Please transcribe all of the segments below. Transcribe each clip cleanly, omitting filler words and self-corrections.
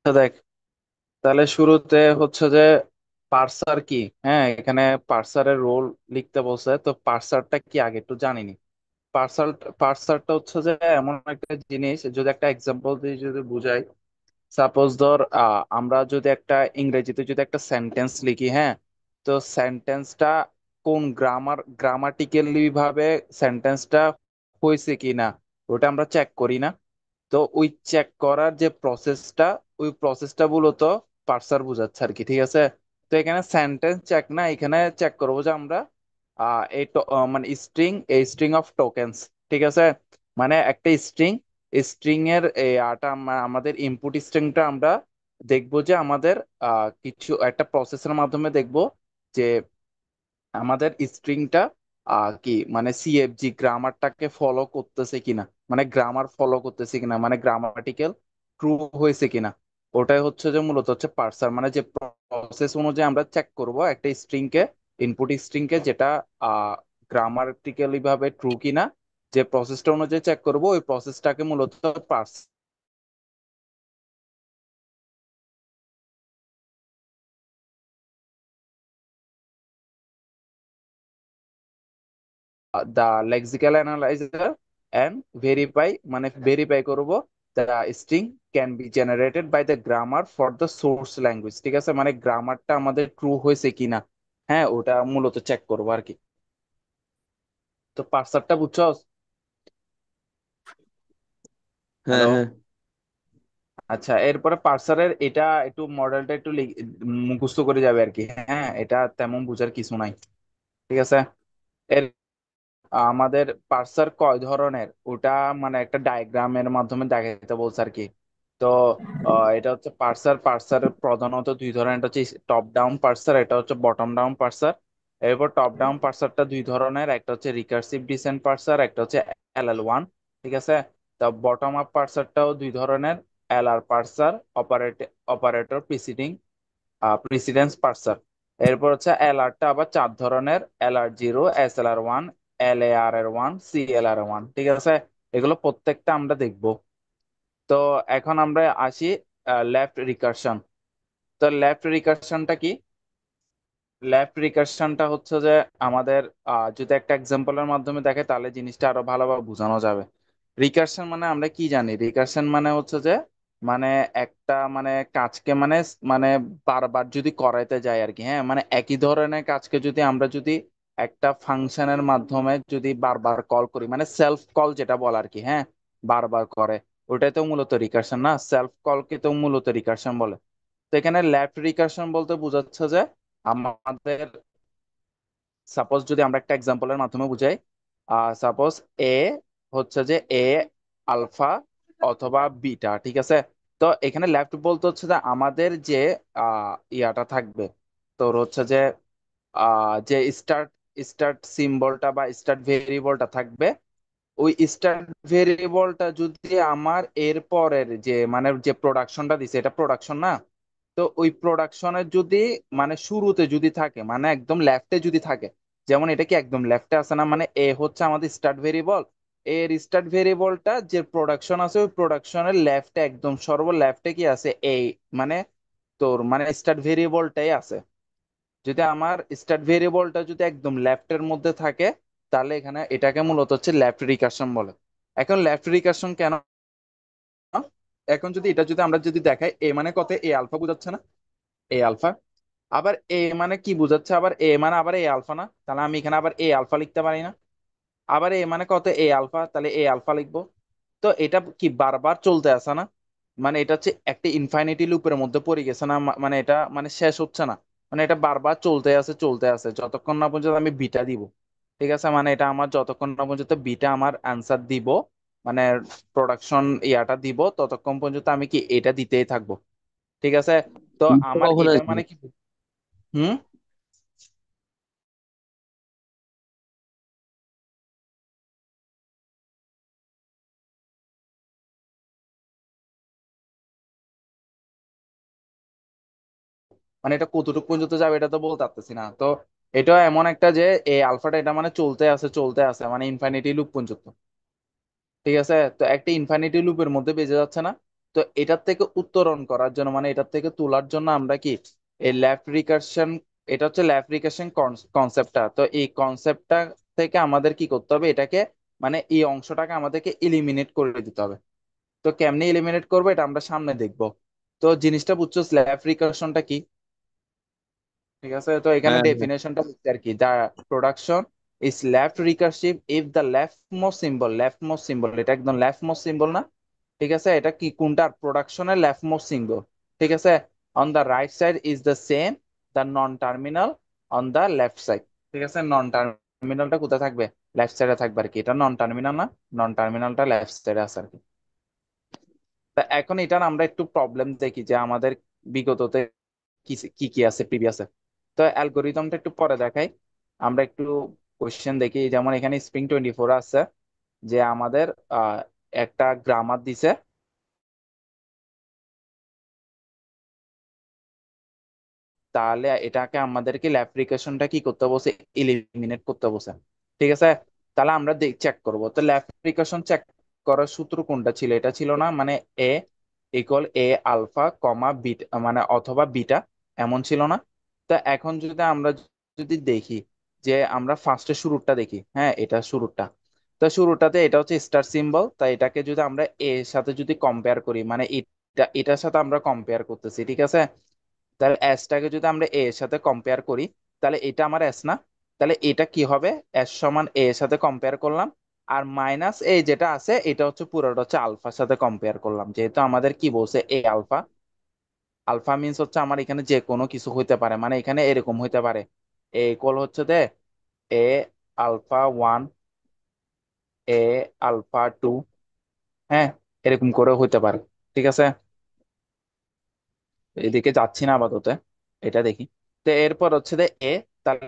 তো দেখ, তাহলে শুরুতে হচ্ছে যে পার্সার কি। হ্যাঁ, এখানে পার্সারের রোল লিখতে বলছে, তো পার্সারটা কি আগে একটু জানিনি। পার্সার পার্সারটা হচ্ছে যে এমন একটা জিনিস, যদি একটা এক্সাম্পল দিয়ে যদি বুঝাই। সাপোজ ধর, আমরা যদি একটা ইংরেজিতে যদি একটা সেন্টেন্স লিখি, হ্যাঁ, তো সেন্টেন্সটা কোন গ্রামাটিক্যালি ভাবে সেন্টেন্সটা হয়েছে কি না, ওটা আমরা চেক করি না। তো ওই চেক করার যে প্রসেসটা, ওই প্রসেসটা মূলত পার্সার বোঝাচ্ছে আর কি। ঠিক আছে, তো এখানে সেন্টেন্স চেক না, এখানে চেক করবো যে আমরা মানে এই স্ট্রিং অফ টোকেনস। ঠিক আছে, মানে একটা স্ট্রিং এর আমাদের ইনপুট স্ট্রিংটা আমরা দেখবো যে আমাদের কিছু একটা প্রসেসের মাধ্যমে দেখবো যে আমাদের স্ট্রিংটা কি মানে সিএফজি গ্রামারটাকে ফলো করতেছে কিনা, মানে গ্রামার ফলো করতেছে কিনা, মানে গ্রামাটিক্যাল ট্রু হয়েছে কিনা। ওটাই হচ্ছে যে মূলত হচ্ছে পার্সার, মানে যে প্রসেস অনুযায়ী আমরা চেক করব একটা স্ট্রিং কে, ইনপুট স্ট্রিং কে, যেটা গ্রামাটিক্যালি ভাবে ট্রু কিনা। যে প্রসেসটা অনুযায়ী চেক করব, ওই প্রসেসটাকে মূলত parse the lexical analyser and verify, মানে ভেরিফাই করব the string can be generated by the grammar for the source language. ঠিক আছে, মানে গ্রামারটা আমাদের ট্রু হয়েছে কিনা, হ্যাঁ, ওটা মূলত চেক করবো আর কি। তো পার্সারটা বুঝছো? হ্যাঁ, হ্যালো। হ্যাঁ, আচ্ছা, এরপরে পার্সারের এটা একটু মডেলটা একটু মুখস্থ করে যাবে আর কি। হ্যাঁ, এটা তেমন বুঝার কিছু নাই। ঠিক আছে, আমাদের পার্সার কয় ধরনের ওটা মানে একটা ডায়াগ্রামের মাধ্যমে দেখাতে বলছে আর কি। তো এটা হচ্ছে পার্সার প্রধানত দুই ধরনের, এটা হচ্ছে টপ ডাউন পার্সার, এটা হচ্ছে বটম ডাউন পার্সার। এরপর টপ ডাউন পার্সারটা দুই ধরনের, একটা হচ্ছে রিকার্সিভ ডিসেন্ট পার্সার, একটা হচ্ছে এল1। ঠিক আছে, তা বটম আপ পার্সারটাও দুই ধরনের, এলআর পার্সার, অপারেটর প্রিসিডেন্স পার্সার। এরপর হচ্ছে এলআরটা আবার চার ধরনের, এলআর 0, এসএলআর 1, এলএআর 1, সিএলআর 1। ঠিক আছে, এগুলো প্রত্যেকটা আমরা দেখব। তো এখন আমরা আসি লেফট রিকারশন। তো লেফট রিকারশনটা কি? লেফট রিকারশনটা হচ্ছে যে আমাদের যদি একটা এক্সাম্পলের মাধ্যমে দেখে তাহলে জিনিসটা আরো ভালোভাবে বোঝানো যাবে। রিকারশন মানে আমরা কি জানি? রিকারশন মানে হচ্ছে যে মানে একটা মানে কাজকে মানে মানে বারবার যদি করাইতে যায় আর কি। হ্যাঁ, মানে একই ধরনের কাজকে যদি আমরা যদি একটা ফাংশনের মাধ্যমে যদি বারবার কল করি, মানে সেলফ কল যেটা বলে আর কি। হ্যাঁ, বারবার করে, ওটাই তো মূলত রিকারশন না? সেলফ কলকে তো মূলত রিকারশন বলে। তো এখানে লেফট রিকারশন বলতে বোঝাচ্ছে যে আমাদের, সাপোজ যদি আমরা একটা এক্সাম্পলের মাধ্যমে বুঝাই, সাপোজ এ হচ্ছে যে এ আলফা অথবা বিটা। ঠিক আছে, তো এখানে লেফট বলতে হচ্ছে যে আমাদের যে ইয়াটা থাকবে, তোর হচ্ছে যে যে স্টার্ট স্টার্ট সিম্বলটা বা স্টার্ট ভেরিয়েবলটা থাকবে, ওই স্টার্ট ভেরিয়েবলটা যদি আমার এর পরের যে মানে যে প্রোডাকশনটা দিছে, এটা প্রোডাকশন না? তো ওই প্রোডাকশনের যদি মানে শুরুতে যদি থাকে, মানে একদম লেফটে যদি থাকে, যেমন এটা কি একদম লেফটে আছে না, মানে এ হচ্ছে আমাদের স্টার্ট ভেরিয়েবল, এর স্টার্ট ভেরিয়েবলটা যে প্রোডাকশন আছে ওই প্রোডাকশনের লেফটে, একদম সর্ব লেফটে কি আছে এই, মানে তোর মানে স্টার্ট ভেরিয়েবলটাই আছে। যদি আমার স্টার্ট ভেরিয়েবলটা যদি একদম লেফটের মধ্যে থাকে, তাহলে এখানে এটাকে মূলত হচ্ছে লেফট রিকারশন বলে। এখন লেফট রিকারশন কেন? এখন যদি এটা যদি আমরা যদি দেখাই, এ মানে কত, এ আলফা বোঝাচ্ছে না? এ আলফা। আবার এ মানে কি বোঝাচ্ছে? আবার এ মানে আবার এ আলফা না? তাহলে আমি এখানে আবার এ আলফা লিখতে পারি না? আবার এ মানে কত, এ আলফা, তাহলে এ আলফা লিখবো। তো এটা কি বারবার চলতে আসে না? মানে এটা হচ্ছে একটা ইনফাইনিটি লুপের মধ্যে পড়ে গেছে না? মানে এটা মানে শেষ হচ্ছে না, মানে এটা বারবার চলতে আছে যতক্ষণ না পর্যন্ত আমি বিটা দিব। ঠিক আছে, মানে এটা আমার যতক্ষণ না পর্যন্ত বিটা আমার অ্যান্সার দিব, মানে প্রোডাকশন ইয়াটা দিব, ততক্ষণ পর্যন্ত আমি কি এটা দিতেই থাকবো। ঠিক আছে, তো বিটা আমার কখন এটা আসবে? মানে কি? হুম। মানে এটা কতটুকু পর্যন্ত যাবে এটা তো বলতে পারতেছি না। তো এটা এমন একটা যে এই আলফাটা এটা মানে চলতে আছে মানে ইনফিনিটি লুপ পর্যন্ত। ঠিক আছে, তো একটা ইনফিনিটি লুপের মধ্যে বেজে যাচ্ছে না? তো তো এটার থেকে উত্তরণ করার জন্য মানে এটার থেকে তোলার জন্য আমরা কি এই লেফট রিকারশন, এটা হচ্ছে লেফট রিকারশন কনসেপ্টটা, তো এই কনসেপ্টটা থেকে আমাদের কি করতে হবে, এটাকে মানে এই অংশটাকে আমাদেরকে ইলিমিনেট করে দিতে হবে। তো কেমনে এলিমিনেট করবো এটা আমরা সামনে দেখবো। তো জিনিসটা বুঝছো স্ল্যাব রিকার্সনটা কি? ঠিক আছে, তো এখানে হ্যাঁ হ্যাঁ। ডেফিনেশনটা লিখতে আর কি, the production is left recursive if the left most symbol, এটা একদম লেফট মোস্ট সিম্বল না? ঠিক আছে, এটা কি কোনটার প্রোডাকশনের লেফট মোস্ট সিম্বল? ঠিক আছে, on the right side is the same the non terminal on the left side. ঠিক আছে, নন টার্মিনালটা কোথায় থাকবে? লেফট সাইডে থাকবে আর কি, এটা নন টার্মিনাল না, নন টার্মিনালটা লেফট সাইডে আছে আর কি। তা এখন এটার আমরা একটু প্রবলেম দেখি যে আমাদের বিগততে কি কি কি আছে প্রিভিয়াসে। তো অ্যালগোরিদমটা একটু পরে দেখাই, আমরা একটু কোশ্চেন দেখি। যেমন এখানে স্প্রিং 24 আছে, যে আমাদের একটা গ্রামার দিছে, তাহলে এটাকে আমাদেরকে ল্যাপ্লিকেশনটা কি করতে বসে, ইলিমিনেট করতে বসে। ঠিক আছে, তাহলে আমরা চেক করব। তো ল্যাপ্লিকেশন চেক করার সূত্র কোনটা ছিল? এটা ছিল না মানে এ ইকুয়াল এ আলফা কমা বিটা, মানে অথবা বিটা, এমন ছিল না? তো এখন যদি আমরা যদি দেখি যে আমরা ফার্স্টে শুরুটা দেখি, হ্যাঁ এটা শুরুটা, তো শুরুটাতে এটা হচ্ছে স্টার সিম্বল, তাই এটাকে যদি আমরা এর সাথে যদি কম্পেয়ার করি, মানে এটা এটার সাথে আমরা কম্পেয়ার করতেছি, ঠিক আছে? তাহলে এসটাকে যদি আমরা এ এর সাথে কম্পেয়ার করি, তাহলে এটা আমার এস না? তাহলে এটা কি হবে, এস সমান এ এর সাথে কম্পেয়ার করলাম, আর মাইনাস এ যেটা আছে এটা হচ্ছে পুরোটা হচ্ছে আলফার সাথে কম্পেয়ার করলাম, যেহেতু আমাদের কি বলছে এ আলফা। আলফা মিন্স হচ্ছে আমার এখানে যে কোনো কিছু হইতে পারে, মানে এখানে এরকম হইতে পারে, এ ইকুয়াল হচ্ছে দে এ আলফা 1, এ আলফা 2, হ্যাঁ এরকম করে হইতে পারে। ঠিক আছে, এদিকে যাচ্ছি না আপাতত, এটা দেখি। তো এরপর হচ্ছে যে এ, তাহলে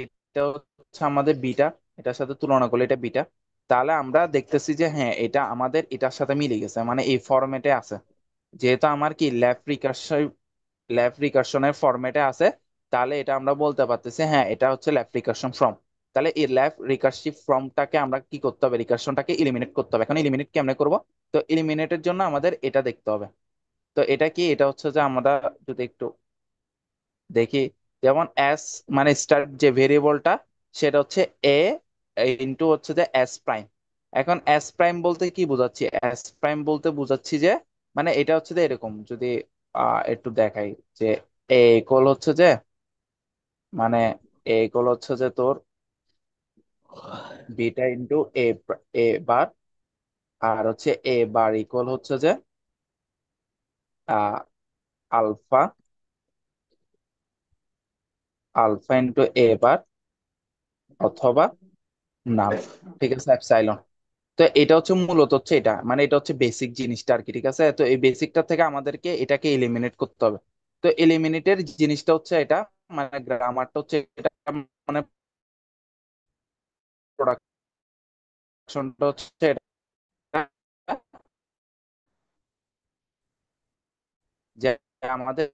এটা হচ্ছে আমাদের বিটা, এটার সাথে তুলনা করলে এটা বিটা। তাহলে আমরা দেখতেছি যে হ্যাঁ এটা আমাদের এটার সাথে মিলে গেছে, মানে এই ফরম্যাটে আছে, যেহেতু আমার কি লেফট রিকারশনের ফরম্যাটে আছে, তাহলে এটা আমরা বলতে পারতেছি হ্যাঁ এটা হচ্ছে লেফট রিকারশন ফ্রম। তাহলে এই লেফট রিকারসিভ ফর্মটাকে আমরা কি করতে হবে, রিকারশনটাকে ইলিমিনেট করতে হবে। এখন ইলিমিনেট কেমনে করব? তো ইলিমিনেটের জন্য আমাদের এটা দেখতে হবে। তো এটা কি, এটা হচ্ছে যে আমরা যদি একটু দেখি, যেমন এস মানে স্টার্ট যে ভেরিয়েবলটা, সেটা হচ্ছে এ ইন্টু হচ্ছে যে এস প্রাইম। এখন এস প্রাইম বলতে কি বোঝাচ্ছি? এস প্রাইম বলতে বোঝাচ্ছি যে মানে এটা হচ্ছে যে এরকম, যদি একটু দেখাই যে এ ইকুয়াল হচ্ছে যে মানে এ ইকুয়াল হচ্ছে যে তোর বিটা ইন্টু এ, এ বার, আর হচ্ছে এ বার ইকুয়াল হচ্ছে যে আলফা, আলফা ইন্টু এ বার অথবা না, ঠিক আছে এপসাইলন। তো এটা হচ্ছে মূলত হচ্ছে এটা, মানে এটা হচ্ছে বেসিক জিনিসটা আর কি। ঠিক আছে, তো এই বেসিকটা থেকে আমাদেরকে এটাকে এলিমিনেট করতে হবে। তো এলিমিনেটের জিনিসটা হচ্ছে এটা, মানে গ্রামারটা হচ্ছে এটা, মানে প্রোডাকশনটা হচ্ছে এটা, যে আমাদের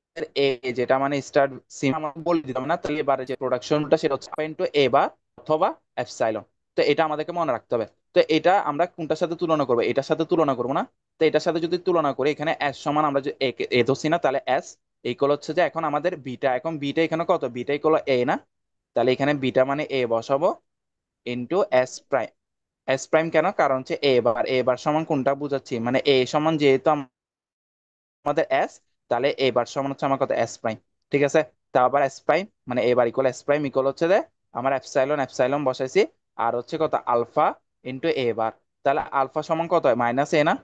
এ যেটা মানে স্টার্ট সিম আমরা বলে দিতাম না, তাহলে এবারে যে প্রোডাকশনটা সেটা হচ্ছে পয়েন্ট এ বা অথবা এপসাইলন। তো এটা আমাদেরকে মনে রাখতে হবে। তো এটা আমরা কোনটার সাথে তুলনা করবো? এটার সাথে তুলনা করবো না? তো এটার সাথে যদি তুলনা করি, এখানে এস সমান আমরা যে এ ধরছি না, তাহলে এস ইকুয়াল হচ্ছে যে এখন আমাদের বিটা, এখন বিটা এখানে কত, বিটা ইকুয়াল এ না? তাহলে এখানে বিটা মানে এ বসাবো into S prime. S prime কেন? কারণ হচ্ছে এ বার সমান কোনটা বুঝাচ্ছি, মানে এ সমান যেহেতু আমাদের এস, তাহলে এবার সমান হচ্ছে আমার কত, এস প্রাইম। ঠিক আছে, তা আবার এস প্রাইম মানে এবার ইকুয়াল এস প্রাইম ইকুয়াল হচ্ছে যে আমার এপসাইলন, এপসাইলন বসাইছি, আর হচ্ছে কত আলফা ইন্টু এ বার। তাহলে আলফা সমান কত হয়, মাইনাস এ না?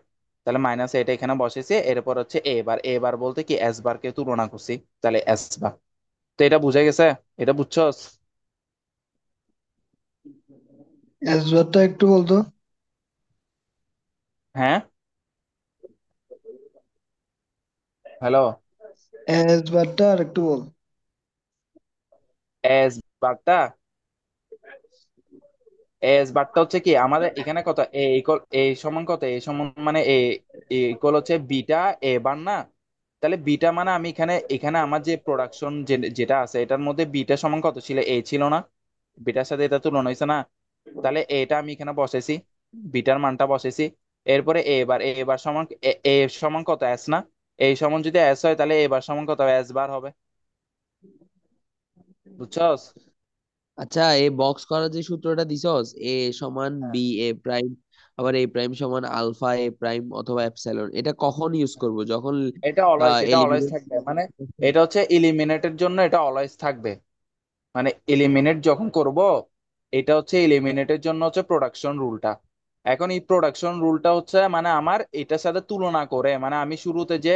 তাহলে মাইনাস এটা এখানে বসেছি, এরপর হচ্ছে এ বার বলতে কি এস বার কে তুলনা করছি, তাহলে এস বার। তো এটা বুঝে গেছে? এটা বুঝছস? অ্যাজবারটা একটু বলতো। হ্যাঁ, হ্যালো, অ্যাজবারটা আর একটু বল। এস বারটা, এস বারটা হচ্ছে কি আমাদের এখানে কত, এ ইকুয়াল এ সমান কত, এ সমান মানে এ ইকুয়াল হচ্ছে বিটা এ বার না? তাহলে বিটা মানে আমি এখানে এখানে আমার যে প্রোডাকশন যেটা আছে এটার মধ্যে বিটা সমান কত ছিল, এ ছিল না? বিটার সাথে এটা তুলনা হয়েছে না? তাহলে এটা আমি এখানে বসেছি, বিটার মানটা বসেছি, এরপরে এ বার সমান এ সমান কত, এস না? এ সমান যদি এস হয় তাহলে এ বার সমান কত, এস বার হবে। বুঝছস? আচ্ছা, এই বক্স করার যে সূত্রটা দিছস, এ সমান হ্যাঁ, বি এ প্রাইম, আবার এ প্রাইম সমান আলফা এ প্রাইম অথবা এপসাইলন, এটা কখন ইউজ করব? যখন এটা অলওয়েজ এলিমিনেট। থাকবে, মানে এটা হচ্ছে এলিমিনেটের জন্য, এটা অলওয়েজ থাকবে। মানে এলিমিনেট যখন করব, এটা হচ্ছে এলিমিনেটের জন্য হচ্ছে প্রোডাকশন রুলটা। এখন এই প্রোডাকশন রুলটা হচ্ছে মানে আমার এটার সাথে তুলনা করে, মানে আমি শুরুতে যে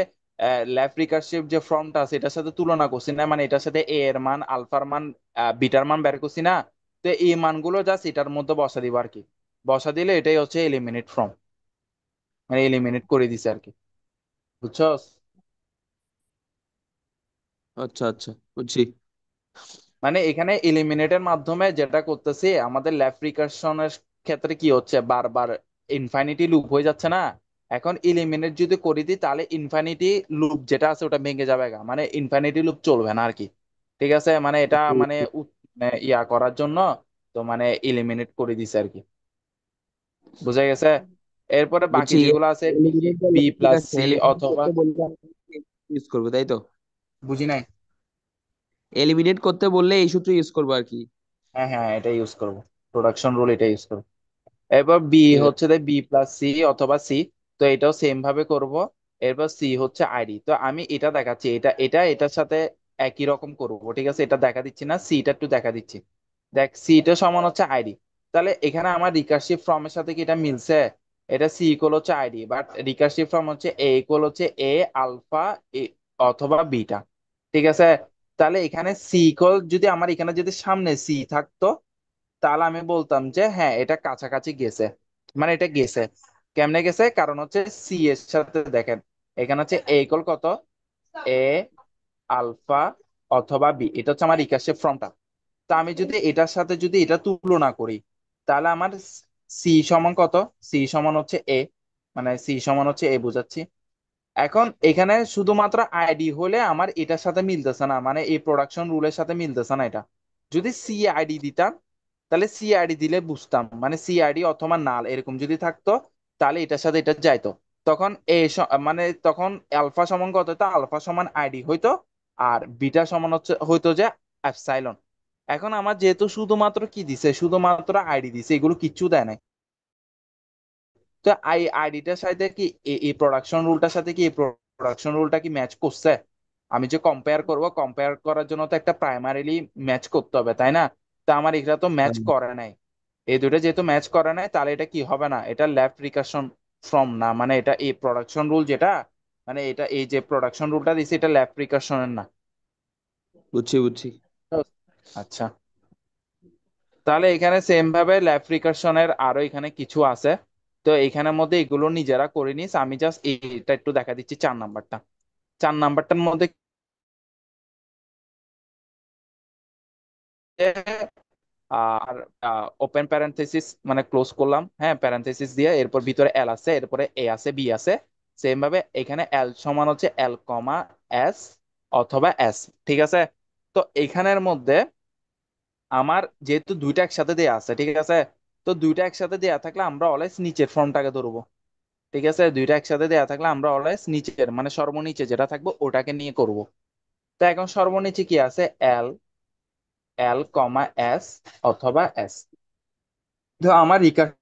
লেফট রিকার্সিভ যে ফর্মটা আছে এটার সাথে তুলনা করছি না, মানে এটার সাথে এ এর মান, আলফার মান, বিটার মান বের করছি না। তো এই মানগুলো জাস্ট এটার মধ্যে বসা দিব আর কি। বসা দিলে এটাই হচ্ছে এলিমিনেট ফর্ম, মানে এলিমিনেট করে দিছে আর কি। বুঝছস? আচ্ছা আচ্ছা, বুঝছি। মানে এখানে এলিমিনেটের মাধ্যমে যেটা করতেছি, আমাদের লেফট রিকার্সনের ক্ষেত্রে কি হচ্ছে, বারবার ইনফাইনিটি লুপ হয়ে যাচ্ছে না। এখন এলিমিনেট যদি করে দিই তাহলে ইনফাইনিটি লুপ যেটা আছে ওটা ভেঙে যাবে গা, মানে ইনফাইনিটি লুপ চলবে না আর কি। ঠিক আছে, মানে এটা মানে মানে ইয়া করার জন্য তো মানে এলিমিনেট করে দিছে আর কি। বুঝা গেছে? এরপরে বাকি বুঝছি। যেগুলো আছে বি এলিমিনেট বি ঠিক প্লাস আছে, সি এলিমিনেট অথবা, করতে বললে ইউজ করবো, তাই তো? বুঝি নাই। এলিমিনেট করতে বললে এই সূত্র ইউজ করবো আর কি। হ্যাঁ হ্যাঁ, এটা ইউজ করবো, প্রোডাকশন রুল এটা ইউজ করবো। এরপর বি ঠিক আছে। হচ্ছে বি প্লাস সি অথবা সি, তো এটাও সেম ভাবে করব। এরপর সি হচ্ছে আইডি, তো আমি এটা দেখাচ্ছি, এটার সাথে একই রকম করব। ঠিক আছে, এটা দেখা দিচ্ছি না, সিটা একটু দেখা দিচ্ছি। দেখ, সিটা সমান হচ্ছে আইডি। তাহলে এখানে আমার রিকার্সিভ ফর্মের সাথে কি এটা মিলছে? এটা সি ইকুয়াল হচ্ছে আইডি, বাট রিকার্সিভ ফর্ম হচ্ছে এ ইকুয়াল হচ্ছে এ আলফা এ অথবা বিটা। ঠিক আছে, তাহলে এখানে সি ইকুয়াল, যদি আমার এখানে যদি সামনে সি থাকতো তাহলে আমি বলতাম যে হ্যাঁ এটা কাছাকাছি গেছে, মানে এটা গেছে। কেমনে গেছে? কারণ হচ্ছে সি এর সাথে দেখেন, এখানে হচ্ছে এ ইকুয়াল কত, এ আলফা অথবা বি, এটা হচ্ছে আমার রিকার্সিভ ফর্মটা। তা আমি যদি এটার সাথে যদি এটা তুলনা করি, তাহলে আমার সি সমান কত, সি সমান হচ্ছে এ, মানে সি সমান হচ্ছে এ বোঝাচ্ছি। এখন এখানে শুধুমাত্র আইডি হলে আমার এটার সাথে মিলতেছে না, মানে এই প্রোডাকশন রুলের সাথে মিলতেছে না এটা। যদি সি আইডি দিতাম, তাহলে সি আইডি দিলে বুঝতাম, মানে সি আইডি অথবা নাল এরকম যদি থাকতো তাহলে এটার সাথে এটা যাইতো। তখন মানে তখন আলফা সমান কত হতো, আলফা সমান আইডি হইতো, আর বিটা সমান হচ্ছে হইতো যে এপসাইলন। এখন আমার যেহেতু শুধুমাত্র কি দিছে, শুধুমাত্র আইডি দিছে, এগুলো কিচ্ছু দেয় নাই। তো আইডিটার সাথে কি এই প্রোডাকশন রুলটার সাথে কি এই প্রোডাকশন রুলটা কি ম্যাচ করছে? আমি যে কম্পেয়ার করব, কম্পেয়ার করার জন্য তো একটা প্রাইমারিলি ম্যাচ করতে হবে, তাই না? তো আমার এটা তো ম্যাচ হ্যাঁ, করে নাই। এই দুটো যেহেতু ম্যাচ করে নাই, তাহলে এটা কি হবে না, এটা লেফট রিকারশন ফ্রম না, মানে এটা এই প্রোডাকশন রুল যেটা, মানে এটা এই যে প্রোডাকশন রুলটা দিছে এটা লেফট রিকারশনের না। বুঝছি বুঝছি। আচ্ছা, তাহলে এখানে সেম ভাবে ল্যাপ রিকারশনের আরো এখানে কিছু আছে। তো এখানের মধ্যে এগুলো নিজেরা করে নিস, আমি জাস্ট এটা একটু দেখা দিচ্ছি, 4 নাম্বারটা। 4 নাম্বারটার মধ্যে আর ওপেন প্যারেনথেসিস মানে ক্লোজ করলাম, হ্যাঁ প্যারেনথেসিস দিয়ে, এরপর ভিতরে এল আছে, এরপরে এ আছে বি আছে। সেম ভাবে এখানে এল সমান হচ্ছে এল কমা এস অথবা এস। ঠিক আছে, তো এখানের মধ্যে আমার যেহেতু দুইটা একসাথে দেয়া আছে, ঠিক আছে, তো দুইটা একসাথে দেয়া থাকলে আমরা অলওয়েজ নিচের ফর্মটাকে ধরবো। ঠিক আছে, দুইটা একসাথে দেয়া থাকলে আমরা অলওয়েজ নিচের মানে সর্বনিচে যেটা থাকবো ওটাকে নিয়ে করব। তো এখন সর্বনিচে কি আছে, এল, এল কমা এস অথবা এস। তো আমার রিকার্ভ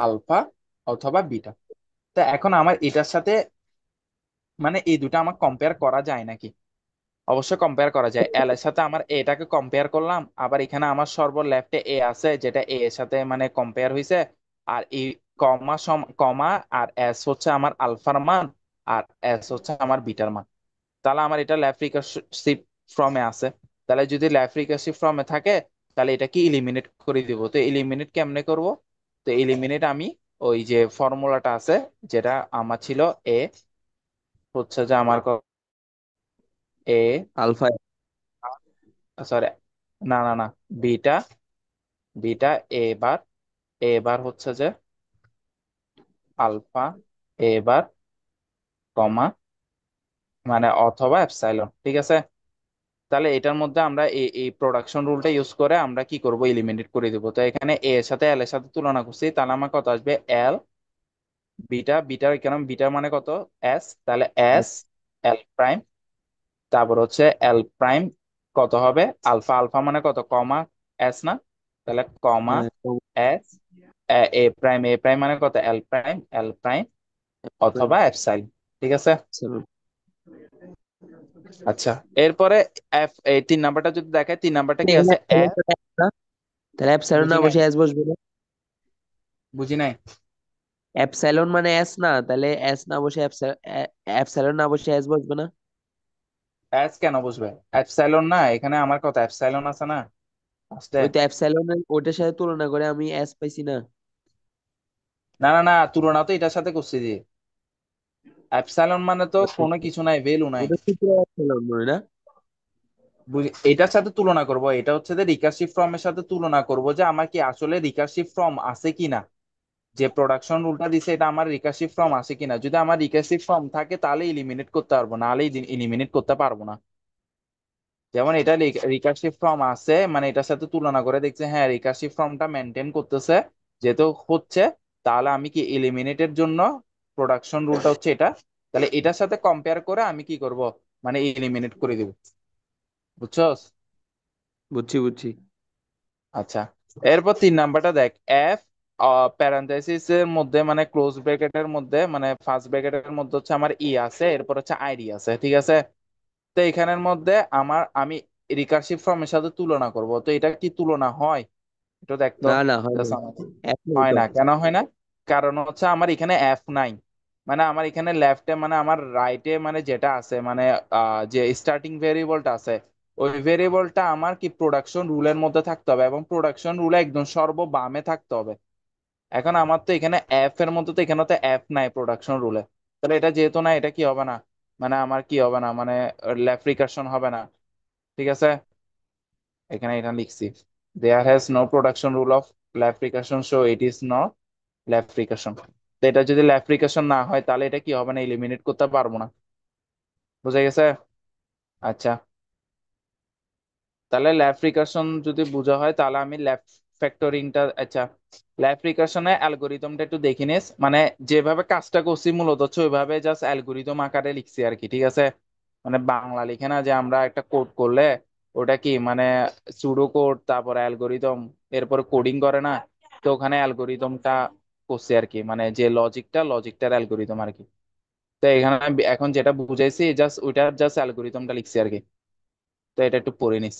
আলফা অথবা বিটা। তো এখন আমার এটার সাথে মানে এই দুটো আমার কম্পেয়ার করা যায় নাকি? অবশ্যই কম্পেয়ার করা যায়। এল এর সাথে আমার এটাকে কম্পেয়ার করলাম, আবার এখানে আমার সর্ব লেফটে এ আছে যেটা এ এর সাথে মানে কম্পেয়ার হয়েছে। আর এই কমা আর এস হচ্ছে আমার আলফার মান, আর এস হচ্ছে আমার বিটার মান। তাহলে আমার এটা লেফট রিকার্সিভ ফর্মে আছে। তাহলে যদি লেফট রিকার্সিভ ফর্মে থাকে তাহলে এটা কি ইলিমিনেট করে দিব। তো ইলিমিনেট কেমনে করব? তো ইলিমিনেট আমি ওই যে ফর্মুলাটা আছে, যেটা আমার ছিল এ হচ্ছে যে আমার এ, আলফা। সরি, না না না, বিটা, বিটা এ বার হচ্ছে যে আলফা এ বার কমা মানে অথবা এপসাইলন। ঠিক আছে, তাহলে এটার মধ্যে আমরা এই প্রোডাকশন রুলটা ইউজ করে আমরা কি করব, এলিমিনেট করে দিব। তো এখানে এ এর সাথে এল এর সাথে তুলনা করছি, তাহলে আমার কত আসবে, এল বিটা, বিটার এখানে বিটার মানে কত, এস, তাহলে এস এল প্রাইম, তারপর হচ্ছে এল প্রাইম কত হবে, আলফা, আলফা মানে কত, কমা এস না, তাহলে কমা হ্যাঁ, এস, এ প্রাইম, এ প্রাইম মানে কত, এল প্রাইম, এল প্রাইম অথবা এপসাইলন। ঠিক আছে। আচ্ছা, এরপরে এফ, এই 3 নাম্বারটা যদি দেখে, 3 নাম্বারটা কি আছে, এফ। তাহলে এপসাইলন বুঝি না নাই, বসে এস বসবে না? বুঝি নাই। এপসাইলন মানে এস না, তাহলে এস না বসে এপসাইলন না বসে এস বসবে না? এস কেন বসবে, এপসাইলন না, এখানে আমার কত এপসাইলন আছে না আসতে। ওই তো এপসাইলন ওইটার সাথে তুলনা করে আমি এস পাইছি না? না না না, তুলনা তো এটার সাথে করছি যে, এপসাইলন মানে তো আচ্ছা, কোনো কিছু নাই, ভ্যালু নাই। ওটা সূত্র এপসাইলন মনে না? এটার সাথে তুলনা করব, এটা হচ্ছে যে রিকারসিভ ফর্ম এর সাথে তুলনা করব যে আমার কি আসলে রিকারসিভ ফর্ম আছে কিনা, যে প্রোডাকশন রুলটা দিছে এটা আমার রিকারসিভ ফর্ম আছে কিনা। যদি আমার রিকারসিভ ফর্ম থাকে তাহলে ইলিমিনেট করতে পারবো, নাহলে ইলিমিনেট করতে পারবো না। যেমন এটা রিকারসিভ ফর্ম আছে, মানে এটার সাথে তুলনা করে দেখছে হ্যাঁ রিকারসিভ ফর্মটা মেনটেন করতেছে, যেহেতু হচ্ছে, তাহলে আমি কি এলিমিনেটের জন্য প্রোডাকশন রুলটা হচ্ছে এটা, তাহলে এটার সাথে কম্পেয়ার করে আমি কি করব, মানে এলিমিনেট করে দিব। বুঝছো? বুঝছি বুঝছি। আচ্ছা, এরপর 3 নাম্বারটা দেখ, এফ প্যারান্থেসিস এর মধ্যে মানে ক্লোজ ব্র্যাকেটের মধ্যে মানে ফার্স্ট ব্র্যাকেটের মধ্যে হচ্ছে আমার ই আছে, এরপর হচ্ছে আইডি আছে, ঠিক আছে। তো এখানের মধ্যে আমি রিকারসিভ ফর্মের সাথে তুলনা করব, তো এটা কি তুলনা হয়, এটা দেখতো। না না, হয় না। Just আমার- এফ নাই হয় তো। না, কেন হয় না, কারণ হচ্ছে আমার এখানে এফ নাই, মানে আমার এখানে লেফটে মানে আমার রাইটে মানে যেটা আছে মানে যে স্টার্টিং ভেরিয়েবলটা আছে, ওই ভেরিয়েবলটা আমার কি প্রোডাকশন রুলের মধ্যে থাকতে হবে, এবং প্রোডাকশন রুলে একদম সর্ব বামে থাকতে হবে। এখন আমার তো এখানে এফ এর মধ্যে, তো এখানে তো এফ নাই প্রোডাকশন রুলে, তাহলে এটা যেহেতু না, এটা কি হবে না, মানে আমার কি হবে না, মানে লেফট রিকারশন হবে না। ঠিক আছে, এখানে এটা লিখছি, there has no production rule of left recursion, so it is not left recursion. তো এটা যদি লেফট রিকারশন না হয় তাহলে এটা কি হবে না, এলিমিনেট করতে পারবো না। বুঝা গেছে? আচ্ছা, তাহলে লেফট রিকারশন যদি বোঝা হয় তাহলে আমি লেফট ফ্যাক্টরিংটা, আচ্ছা লেফট রিকারশনের অ্যালগোরিদমটা একটু দেখে নিস, মানে যেভাবে কাজটা করছি মূলত হচ্ছে ওইভাবে জাস্ট অ্যালগোরিদম আকারে লিখছি আর কি। ঠিক আছে, মানে বাংলা লিখে না, যে আমরা একটা কোড করলে ওটা কি মানে সুডো কোড তারপর অ্যালগোরিদম এরপর কোডিং করে না, তো ওখানে অ্যালগোরিদমটা করছি আর কি, মানে যে লজিকটার অ্যালগোরিদম আর কি। তো এখানে আমি এখন যেটা বুঝাইছি জাস্ট ওইটার জাস্ট অ্যালগোরিদমটা লিখছি আর কি। তো এটা একটু পড়ে নিস।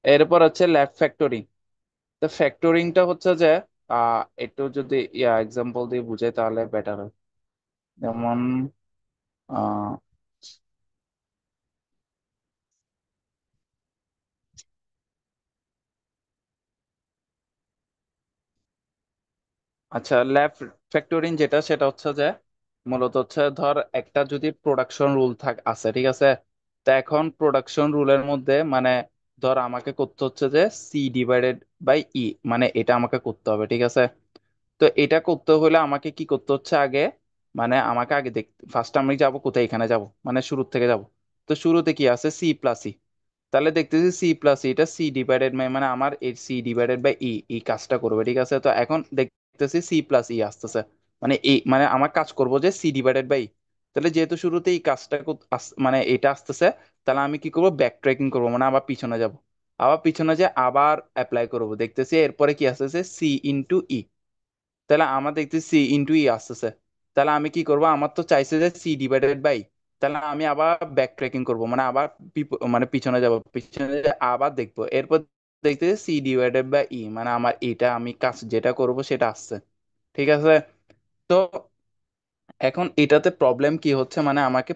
এরপর হচ্ছে লেফট ফ্যাক্টরিং। তো ফ্যাক্টরিংটা হচ্ছে যে একটু যদি এক্সাম্পল দিয়ে বুঝাই তাহলে বেটার হয়। যেমন আহ, আচ্ছা, লেফট ফ্যাক্টরিং যেটা সেটা হচ্ছে যে মূলত হচ্ছে ধর একটা যদি প্রোডাকশন রুল আছে, ঠিক আছে। তো এখন প্রোডাকশন রুলের মধ্যে মানে ধর আমাকে করতে হচ্ছে যে সি ডিভাইডেড বাই ই, মানে এটা আমাকে করতে হবে, ঠিক আছে। তো এটা করতে হলে আমাকে কি করতে হচ্ছে আগে, মানে আমাকে আগে দেখ, ফার্স্ট আমি যাব কোথায়, এখানে যাব মানে শুরু থেকে যাব। তো শুরুতে কি আছে, সি প্লাস ই, তাহলে দেখতেছি সি প্লাস এটা সি ডিভাইডেড বাই মানে আমার এই সি ডিভাইডেড বাই ই, এই কাজটা করবে, ঠিক আছে। তো এখন দেখতেছি সি প্লাস ই আসতেছে, মানে এই মানে আমার কাজ করব যে সি ডিভাইডেড বাই, তাহলে যেহেতু শুরুতে এই কাজটা মানে এটা আসতেছে, তাহলে আমি কি করব, ব্যাক ট্রেকিং করবো, মানে আবার পিছনে যাব, আবার পিছনে যে আবার অ্যাপ্লাই করব, দেখতেছি এরপরে কি আসতেছে সি ইন্টু ই, তাহলে আমার দেখতেছি সি ইন্টু ই আসতেছে। তাহলে আমি কি করব, আমার তো চাইছে যে সি ডিভাইডেড বাই, তাহলে আমি আবার ব্যাক ট্রেকিং করবো, মানে আবার মানে পিছনে যাব, পিছনে যেয়ে আবার দেখবো, এরপর দেখতেছি সি ডিভাইডেড বাই ই, মানে আমার এটা আমি কাজ যেটা করব সেটা আসছে। ঠিক আছে। তো এখন এটাতে প্রবলেম কি হচ্ছে, মানে আমাকে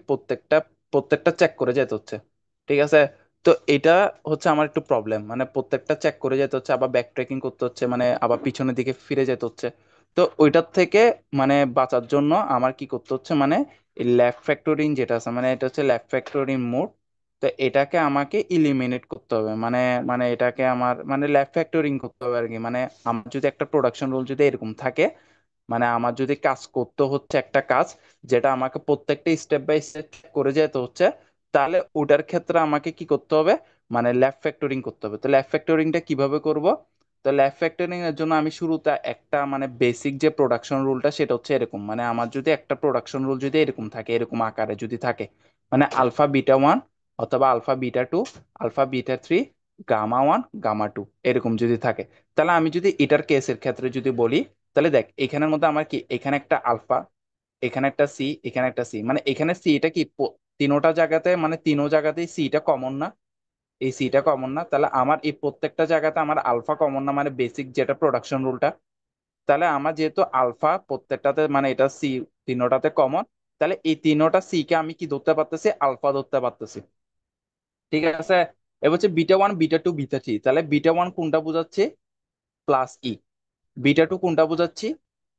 প্রত্যেকটা চেক করে যেতে হচ্ছে। ঠিক আছে। তো এটা হচ্ছে আমার একটু প্রবলেম, মানে প্রত্যেকটা চেক করে যেতে হচ্ছে, আবার ব্যাক ট্রেকিং করতে হচ্ছে, মানে আবার পিছনের দিকে ফিরে যেতে হচ্ছে। তো ওইটার থেকে মানে বাঁচার জন্য আমার কি করতে হচ্ছে, মানে লেফট ফ্যাক্টরিং যেটা আছে, মানে এটা হচ্ছে লেফট ফ্যাক্টরিং মোড। তো এটাকে আমাকে ইলিমিনেট করতে হবে, মানে মানে এটাকে আমার মানে লেফট ফ্যাক্টরিং করতে হবে আর কি। মানে আমার যদি একটা প্রোডাকশন রুল যদি এরকম থাকে, মানে আমার যদি কাজ করতে হচ্ছে একটা কাজ যেটা আমাকে প্রত্যেকটা স্টেপ বাই স্টেপ করে যেতে হচ্ছে, তাহলে ওটার ক্ষেত্রে আমাকে কি করতে হবে, মানে লেফট ফ্যাক্টরিং করতে হবে। তো লেফট ফ্যাক্টরিংটা কিভাবে করব? তো লেফট ফ্যাক্টরিং এর জন্য আমি শুরুতে একটা মানে বেসিক যে প্রোডাকশন রুলটা সেটা হচ্ছে এরকম, মানে আমার যদি একটা প্রোডাকশন রুল যদি এরকম থাকে, এরকম আকারে যদি থাকে, মানে আলফা বিটা ওয়ান অথবা alpha beta two, alpha beta three, gamma one gamma two, এরকম যদি থাকে, তাহলে আমি যদি এটার কেসের ক্ষেত্রে যদি বলি, তাহলে দেখ এখানের মধ্যে আমার কি এখানে একটা আলফা, এখানে একটা সি, এখানে একটা সি, মানে এখানে সি এটা কি তিনোটা জায়গাতে, মানে তিনো জায়গাতেই সিটা কমন না, এই সিটা কমন না, তাহলে আমার এই প্রত্যেকটা জায়গাতে আমার আলফা কমন না, মানে বেসিক যেটা প্রোডাকশন রুলটা, তাহলে আমার যেহেতু আলফা প্রত্যেকটাতে মানে এটা সি তিনোটাতে কমন, তাহলে এই তিনোটা সি কে আমি কি ধরতে পারতেছি? আলফা ধরতে পারতেছি। ঠিক আছে। এবার হচ্ছে beta one beta two beta three, তাহলে বিটা ওয়ান কোনটা বোঝাচ্ছে? Plus E. বিটা টু কোনটা বোঝাচ্ছি?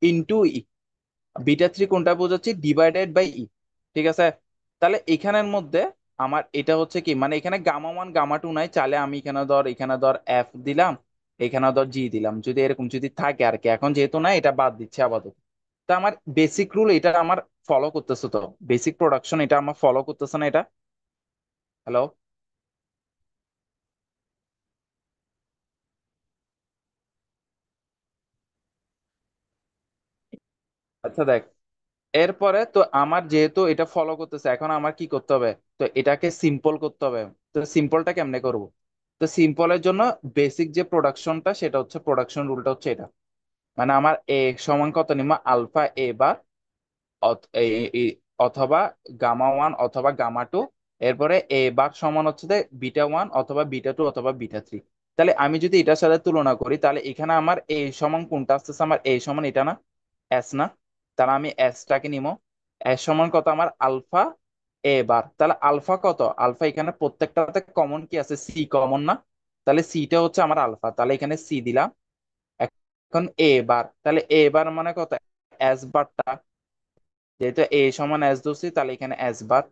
ইন্টু ই। বিটা থ্রি কোনটা বোঝাচ্ছি? ডিভাইডেড বাই ই। ঠিক আছে। তাহলে এখানের মধ্যে আমার এটা হচ্ছে কি, মানে এখানে গামা ওয়ান গামা টু নাই, চাইলে আমি এখানে ধর এফ দিলাম, এখানে ধর জি দিলাম, যদি এরকম যদি থাকে আর কি। এখন যেহেতু না, এটা বাদ দিচ্ছে আপাতত। তা আমার বেসিক রুল এটা আমার ফলো করতেছে, তো বেসিক প্রোডাকশন এটা আমার ফলো করতেছে না এটা। হ্যালো? আচ্ছা দেখ, এরপরে তো আমার যেহেতু এটা ফলো করতেছে, এখন আমার কি করতে হবে? তো এটাকে সিম্পল করতে হবে। তো সিম্পলটা কেমনে করব? তো সিম্পলের জন্য বেসিক যে প্রোডাকশনটা সেটা হচ্ছে, প্রোডাকশন রুলটা হচ্ছে এটা, মানে আমার এ সমান কত নিব? আলফা এ বার অথবা গামা ওয়ান অথবা গামা টু, এরপরে এ বার সমান হচ্ছে যে বিটা ওয়ান অথবা বিটা টু অথবা বিটা থ্রি। তাহলে আমি যদি এটার সাথে তুলনা করি, তাহলে এখানে আমার এ সমান কোনটা আসতেছে? আমার এ সমান এটা না? এস না? তাহলে আমি এসটাকে নিব। এস সমান কত? আমার আলফা এ বার। তাহলে আলফা কত? আলফা এখানে প্রত্যেকটাতে কমন কি আছে? সি কমন না? তাহলে সিটা হচ্ছে আমার আলফা, তাহলে এখানে সি দিলাম। এখন এ বার, তাহলে এ বার মানে কত? এস বারটা, যেহেতু এ সমান এস ধরছি, তাহলে এখানে এস বার।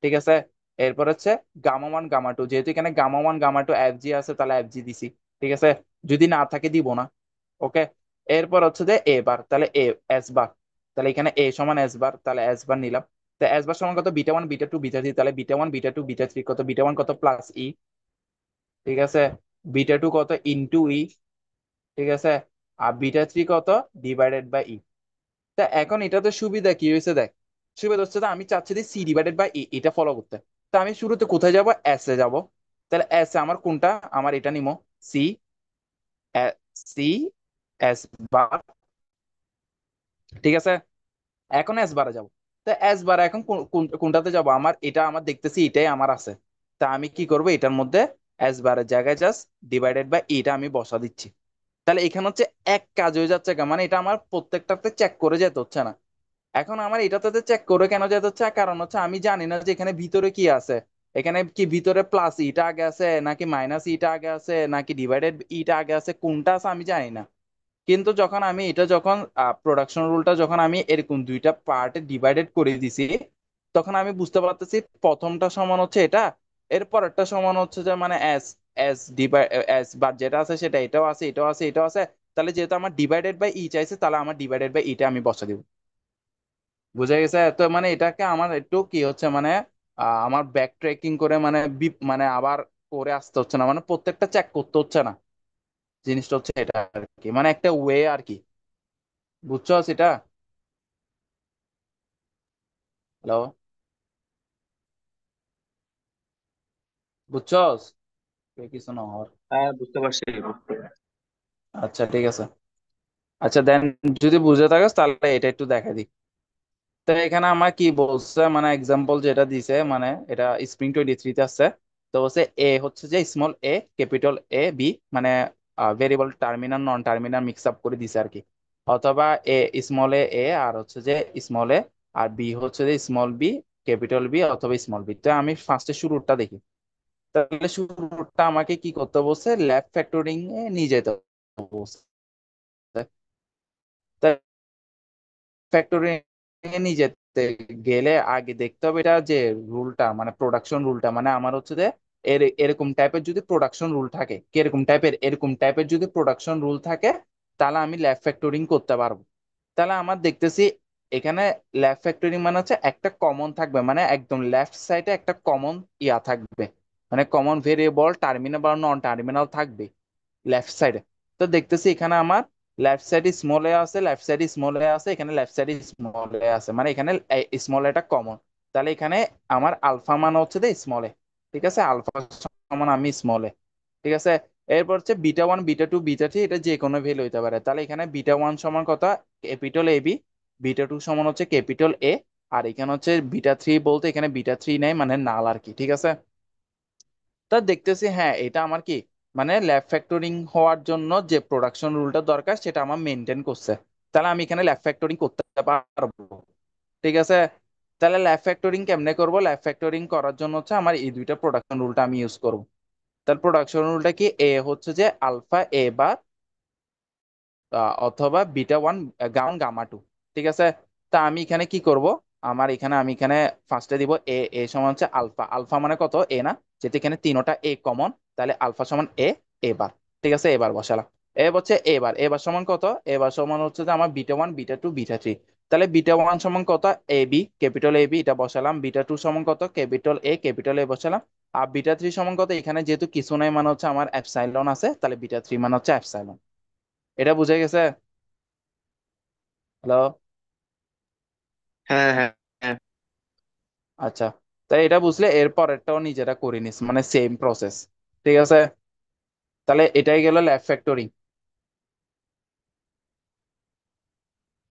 ঠিক আছে। এরপর হচ্ছে গামা ওয়ান গামা টু, যেহেতু এখানে gamma one gamma two F G আছে, তাহলে এফ জি দিছি। ঠিক আছে। যদি না থাকে দিব না। ওকে। এরপর হচ্ছে যে এ বার, তাহলে এ এস বার, তাহলে এখানে এ সমান এস বার, তাহলে এস বার নিলাম। তো এস বার সমান কত? Beta one beta two beta three, তাহলে beta one beta two beta three কত? বিটা ওয়ান কত? Plus E. ঠিক আছে। বিটা টু কত? Into E. ঠিক আছে। আর বিটা থ্রি কত? Divided by E. তা এখন এটাতে সুবিধা কি হয়েছে দেখ, সুবিধা হচ্ছে যে আমি চাচ্ছি যে সি ডিভাইডেড বাই ই এটা ফলো করতে। তা আমি শুরুতে কোথায় যাব? এস এ যাব। তাহলে এস এ আমার কোনটা? আমার এটা নিব, সি, সি এস বার। ঠিক আছে। এখন এস বারে যাব। তা এস বারে এখন কোনটাতে যাব? আমার এটা আমার দেখতেছি এটাই আমার আছে। তা আমি কি করব? এটার মধ্যে এস বারের জায়গায় জাস্ট ডিভাইডেড বাই এটা আমি বসা দিচ্ছি। তাহলে এখানে হচ্ছে এক কাজ হয়ে যাচ্ছে মানে এটা আমার প্রত্যেকটাতে চেক করে যেতে হচ্ছে না। এখন আমার এটাতে চেক করে কেন যেতে হচ্ছে? কারণ হচ্ছে আমি জানি না যে এখানে ভিতরে কি আছে। এখানে কি ভিতরে প্লাস ইটা আগে আছে, নাকি মাইনাস ইটা আগে আছে, নাকি ডিভাইডেড ইটা আগে আছে, কোনটা আছে আমি জানি না। কিন্তু যখন আমি এটা যখন প্রোডাকশন রুলটা যখন আমি এরকম দুইটা পার্টে ডিভাইডেড করে দিছি, তখন আমি বুঝতে পারতেছি প্রথমটা সমান হচ্ছে এটা, এর পরেরটা সমান হচ্ছে যে মানে এস, এস ডিভাইড এস বার যেটা আছে সেটা এটাও আছে এটাও আছে এটাও আছে। তাহলে যেহেতু আমার ডিভাইডেড বাই ই চাইছে, তাহলে আমার ডিভাইডেড বাই ইটা আমি বসা দিব। বুঝা গেছে? তো মানে এটাকে আমার একটু কি হচ্ছে মানে আমার ব্যাক ট্রেকিং করে মানে মানে আবার করে আসতে হচ্ছে না, মানে প্রত্যেকটা চেক করতে হচ্ছে না। জিনিসটা হচ্ছে এটা আর কি, মানে একটা ওয়ে আর কি। বুঝছো সেটা? হ্যালো? বুঝছস? কিছু না হওয়ার। হ্যাঁ, বুঝতে পারছি। আচ্ছা ঠিক আছে। আচ্ছা দেন, যদি বুঝে থাকস তাহলে এটা একটু দেখা দিই। তো এখানে আমার কি বলছে, মানে এক্সাম্পল যেটা দিছে, মানে এটা স্প্রিং 23 তে আছে। তো বলছে এ হচ্ছে যে small A capital A B, মানে variable terminal non terminal mix up করে দিছে আর কি। অথবা এ স্মল এ এ আর হচ্ছে যে স্মল এ, আর বি হচ্ছে যে স্মল বি ক্যাপিটাল বি অথবা স্মল বি। তো আমি ফার্স্টে শুরুটা দেখি। তাহলে শুরুটা আমাকে কি করতে বলছে? ল্যাব ফ্যাক্টরিং এ নিয়ে যেতে বলছে। ফ্যাক্টরি নিয়ে যেতে গেলে আগে দেখতে হবে এটা যে রুলটা, মানে প্রোডাকশন রুলটা, মানে আমার হচ্ছে যে এরকম টাইপের যদি প্রোডাকশন রুল থাকে, কিরকম টাইপের, এরকম টাইপের যদি প্রোডাকশন রুল থাকে, তাহলে আমি ল্যাব ফ্যাক্টরিং করতে পারবো। তাহলে আমার দেখতেছি এখানে ল্যাব ফ্যাক্টরিং মানে হচ্ছে একটা কমন থাকবে, মানে একদম লেফট সাইডে একটা কমন ইয়া থাকবে, মানে কমন ভেরিয়েবল টার্মিনাল বা নন টার্মিনাল থাকবে লেফট সাইডে। তো দেখতেছি এখানে আমার লেফট সাইড স্মল এ আছে, লেফট সাইড স্মল এ আছে, এখানে লেফট সাইড স্মল এ আছে, মানে এখানে স্মল এটা কমন। তাহলে এখানে আমার আলফা মান হচ্ছে যে স্মল এ। ঠিক আছে, আলফা সমান আমি স্মল এ। ঠিক আছে, এরপর হচ্ছে beta one, beta two, beta three, এটা যে কোনো ভ্যালু হইতে পারে। তাহলে এখানে বিটা ওয়ান সমান কত, capital A B. Beta two সমান হচ্ছে ক্যাপিটাল এ। আর এখানে হচ্ছে বিটা থ্রি বলতে এখানে বিটা থ্রি নেই, মানে নাল আর কি। ঠিক আছে, তা দেখতেছি হ্যাঁ এটা আমার কি, মানে ল্যাব ফ্যাক্টরিং হওয়ার জন্য যে প্রোডাকশন রুলটা দরকার সেটা আমার মেনটেন করছে। তাহলে আমি এখানে ল্যাব ফ্যাক্টরিং করতে পারবো। ঠিক আছে, তাহলে ল্যাব ফ্যাক্টরিং কেমনে করব? ল্যাব ফ্যাক্টরিং করার জন্য হচ্ছে আমার এই দুইটা প্রোডাকশন রুলটা আমি ইউজ করব। তার প্রোডাকশন রুলটা কি, এ হচ্ছে যে আলফা এ বার অথবা বিটা ওয়ান গাউন গামা টু। ঠিক আছে, তা আমি এখানে কি করব, আমি এখানে ফার্স্টে দিব এ। এ সমান হচ্ছে আলফা, আলফা মানে কত এ না, যেহেতু এখানে তিনোটা এ কমন, তাহলে আলফা সমান এ। এবার ঠিক আছে, এবার বসালাম। হচ্ছে এবার সমান কত, এবার সমান হচ্ছে যে আমার beta one, beta two, beta three. তাহলে বিটা ওয়ান সমান কত, A B, capital A B, এটা বসালাম। বিটা টু সমান কত, ক্যাপিটাল এ, ক্যাপিটাল এ বসালাম। আর বিটা থ্রি সমান কত, এখানে যেহেতু কিছু নাই মানে হচ্ছে আমার এপসাইলন আছে, তাহলে বিটা থ্রি মানে হচ্ছে এপসাইলন। এটা বুঝে গেছে? হ্যালো? হ্যাঁ, হ্যাঁ, হ্যাঁ। আচ্ছা, তাই এটা বুঝলে এর পরেরটাও নিজেরা করে নিস, মানে সেম প্রসেস। ঠিক আছে, তাহলে এটাই গেল ল্যাব ফ্যাক্টরিং।